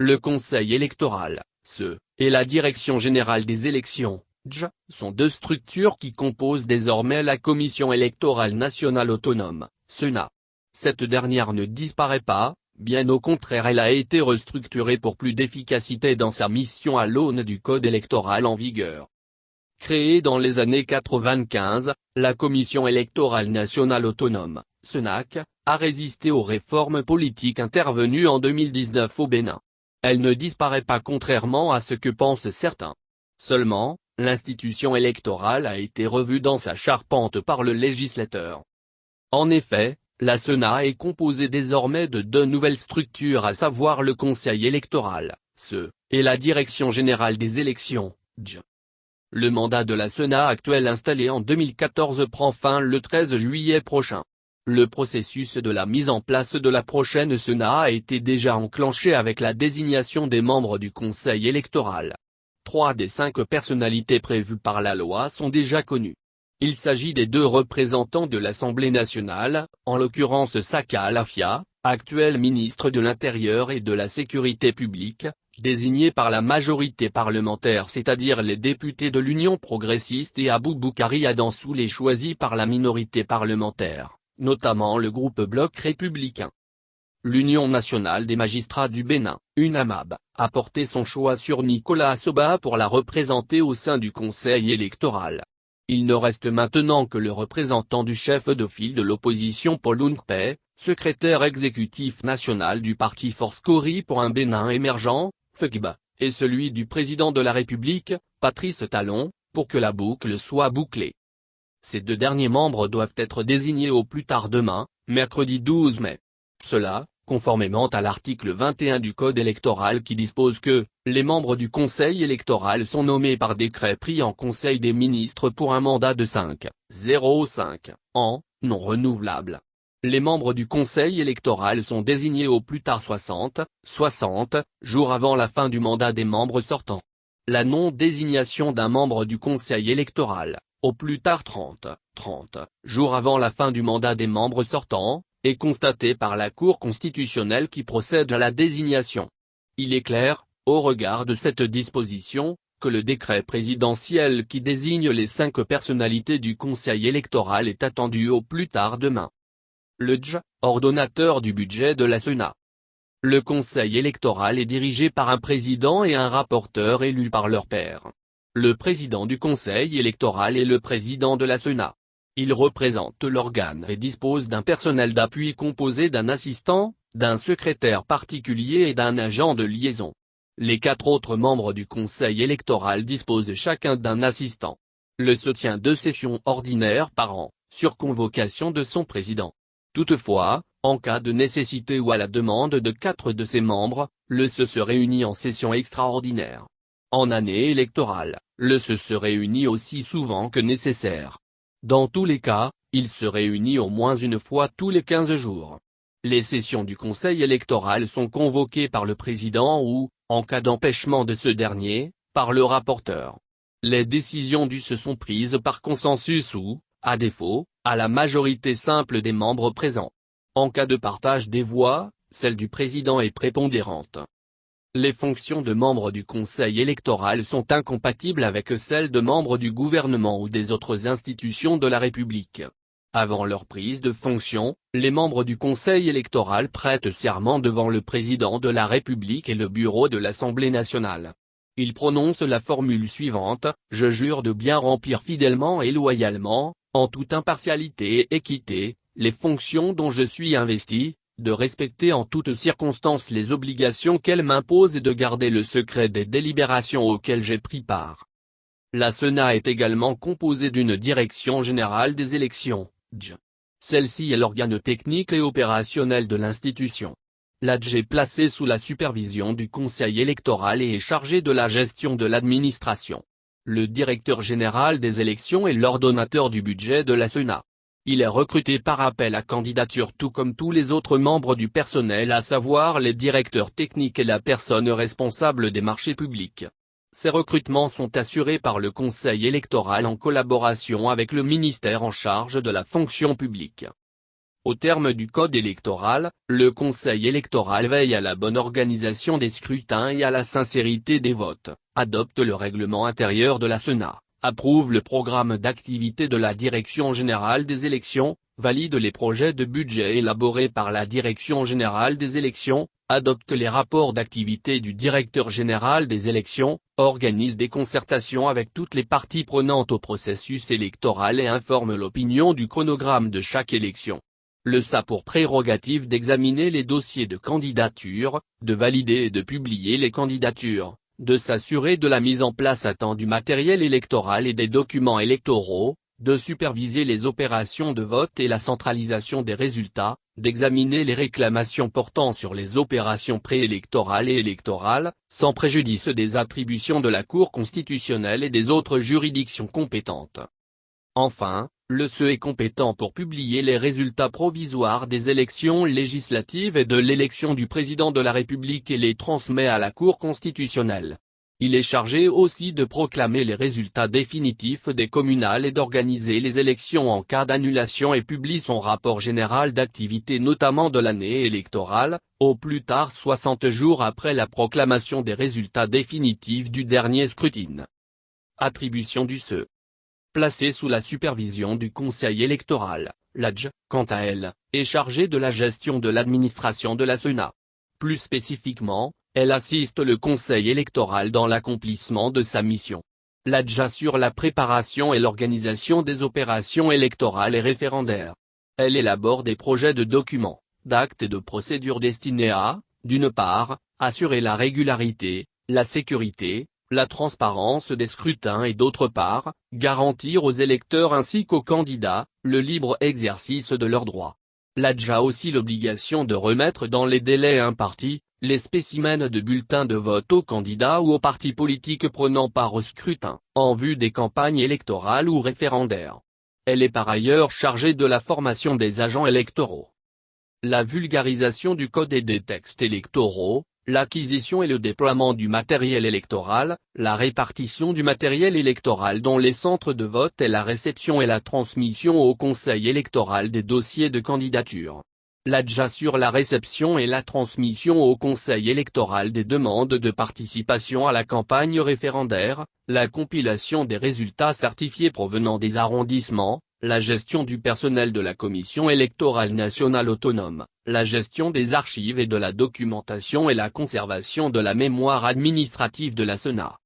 Le Conseil électoral, et la Direction générale des élections, sont deux structures qui composent désormais la Commission électorale nationale autonome, Sénat. Cette dernière ne disparaît pas, bien au contraire elle a été restructurée pour plus d'efficacité dans sa mission à l'aune du code électoral en vigueur. Créée dans les années 95, la Commission électorale nationale autonome, CENAC, a résisté aux réformes politiques intervenues en 2019 au Bénin. Elle ne disparaît pas contrairement à ce que pensent certains. Seulement, l'institution électorale a été revue dans sa charpente par le législateur. En effet, la CENA est composée désormais de deux nouvelles structures à savoir le Conseil électoral, et la Direction générale des élections, DG. Le mandat de la CENA actuelle installée en 2014 prend fin le 13 juillet prochain. Le processus de la mise en place de la prochaine CENA a été déjà enclenché avec la désignation des membres du Conseil électoral. 3 des 5 personnalités prévues par la loi sont déjà connues. Il s'agit des 2 représentants de l'Assemblée nationale, en l'occurrence Saka Alafia, actuel ministre de l'Intérieur et de la Sécurité publique, désigné par la majorité parlementaire c'est-à-dire les députés de l'Union progressiste et Aboubakary Adansoulé choisi par la minorité parlementaire, notamment le groupe Bloc républicain. L'Union nationale des magistrats du Bénin, UNAMAB, a porté son choix sur Nicolas Assoba pour la représenter au sein du Conseil électoral. Il ne reste maintenant que le représentant du chef de file de l'opposition Paul Oungpé, secrétaire exécutif national du parti Force Kori pour un Bénin émergent, FECBA, et celui du président de la République, Patrice Talon, pour que la boucle soit bouclée. Ces 2 derniers membres doivent être désignés au plus tard demain, mercredi 12 mai. Cela, conformément à l'article 21 du Code électoral qui dispose que, les membres du Conseil électoral sont nommés par décret pris en Conseil des ministres pour un mandat de 5 ans, non renouvelable. Les membres du Conseil électoral sont désignés au plus tard 60 jours avant la fin du mandat des membres sortants. La non-désignation d'un membre du Conseil électoral, au plus tard 30 jours avant la fin du mandat des membres sortants, est constatée par la Cour constitutionnelle qui procède à la désignation. Il est clair, au regard de cette disposition, que le décret présidentiel qui désigne les 5 personnalités du Conseil électoral est attendu au plus tard demain. Le DG, ordonnateur du budget de la CENA. Le Conseil électoral est dirigé par un président et un rapporteur élus par leur pairs. Le président du Conseil électoral est le président de la CENA. Il représente l'organe et dispose d'un personnel d'appui composé d'un assistant, d'un secrétaire particulier et d'un agent de liaison. Les 4 autres membres du Conseil électoral disposent chacun d'un assistant. Le se tient 2 sessions ordinaires par an, sur convocation de son président. Toutefois, en cas de nécessité ou à la demande de 4 de ses membres, le se réunit en session extraordinaire. En année électorale, le se réunit aussi souvent que nécessaire. Dans tous les cas, il se réunit au moins une fois tous les 15 jours. Les sessions du Conseil électoral sont convoquées par le président ou, en cas d'empêchement de ce dernier, par le rapporteur. Les décisions du se sont prises par consensus ou, à défaut, à la majorité simple des membres présents. En cas de partage des voix, celle du président est prépondérante. Les fonctions de membres du Conseil électoral sont incompatibles avec celles de membres du gouvernement ou des autres institutions de la République. Avant leur prise de fonction, les membres du Conseil électoral prêtent serment devant le président de la République et le bureau de l'Assemblée nationale. Ils prononcent la formule suivante: « Je jure de bien remplir fidèlement et loyalement, en toute impartialité et équité, les fonctions dont je suis investi, de respecter en toutes circonstances les obligations qu'elles m'imposent et de garder le secret des délibérations auxquelles j'ai pris part. » La CENA est également composée d'une direction générale des élections, DG. Celle-ci est l'organe technique et opérationnel de l'institution. La DG est placée sous la supervision du Conseil électoral et est chargée de la gestion de l'administration. Le directeur général des élections est l'ordonnateur du budget de la CENA. Il est recruté par appel à candidature tout comme tous les autres membres du personnel à savoir les directeurs techniques et la personne responsable des marchés publics. Ces recrutements sont assurés par le Conseil électoral en collaboration avec le ministère en charge de la fonction publique. Au terme du code électoral, le Conseil électoral veille à la bonne organisation des scrutins et à la sincérité des votes, adopte le règlement intérieur de la Sénat, approuve le programme d'activité de la Direction générale des élections, valide les projets de budget élaborés par la Direction générale des élections, adopte les rapports d'activité du directeur général des élections, organise des concertations avec toutes les parties prenantes au processus électoral et informe l'opinion du chronogramme de chaque élection. Le SA pour prérogative d'examiner les dossiers de candidature, de valider et de publier les candidatures, de s'assurer de la mise en place à temps du matériel électoral et des documents électoraux, de superviser les opérations de vote et la centralisation des résultats, d'examiner les réclamations portant sur les opérations préélectorales et électorales, sans préjudice des attributions de la Cour constitutionnelle et des autres juridictions compétentes. Enfin, le CE est compétent pour publier les résultats provisoires des élections législatives et de l'élection du président de la République et les transmet à la Cour constitutionnelle. Il est chargé aussi de proclamer les résultats définitifs des communales et d'organiser les élections en cas d'annulation et publie son rapport général d'activité notamment de l'année électorale, au plus tard 60 jours après la proclamation des résultats définitifs du dernier scrutin. Attribution du CE. Placée sous la supervision du Conseil électoral, l'ADJ, quant à elle, est chargée de la gestion de l'administration de la Sénat. Plus spécifiquement, elle assiste le Conseil électoral dans l'accomplissement de sa mission. L'ADJ assure la préparation et l'organisation des opérations électorales et référendaires. Elle élabore des projets de documents, d'actes et de procédures destinés à, d'une part, assurer la régularité, la sécurité, la transparence des scrutins et d'autre part, garantir aux électeurs ainsi qu'aux candidats, le libre exercice de leurs droits. L'ADJ a aussi l'obligation de remettre dans les délais impartis, les spécimens de bulletins de vote aux candidats ou aux partis politiques prenant part au scrutin, en vue des campagnes électorales ou référendaires. Elle est par ailleurs chargée de la formation des agents électoraux. La vulgarisation du code et des textes électoraux, l'acquisition et le déploiement du matériel électoral, la répartition du matériel électoral dans les centres de vote et la réception et la transmission au Conseil électoral des dossiers de candidature. L'ADJ assure la réception et la transmission au Conseil électoral des demandes de participation à la campagne référendaire, la compilation des résultats certifiés provenant des arrondissements, la gestion du personnel de la Commission électorale nationale autonome, la gestion des archives et de la documentation et la conservation de la mémoire administrative de la Sénat.